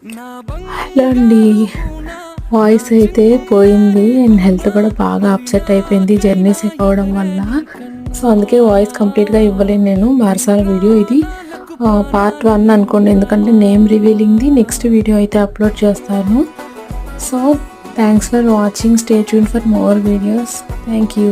Hello అండి, voice అయితే పోయింది అండ్ హెల్త్ కూడా బాగా అప్సెట్ అయిపోయింది జర్నీస్ ఎక్కువ అవడం వల్ల. సో అందుకే వాయిస్ కంప్లీట్గా ఇవ్వలేను నేను. బారసాల వీడియో ఇది పార్ట్ 1 అనుకోండి, ఎందుకంటే నేమ్ రివీలింగ్ది నెక్స్ట్ వీడియో అయితే అప్లోడ్ చేస్తాను. So thanks for watching, stay tune for more videos. Thank you.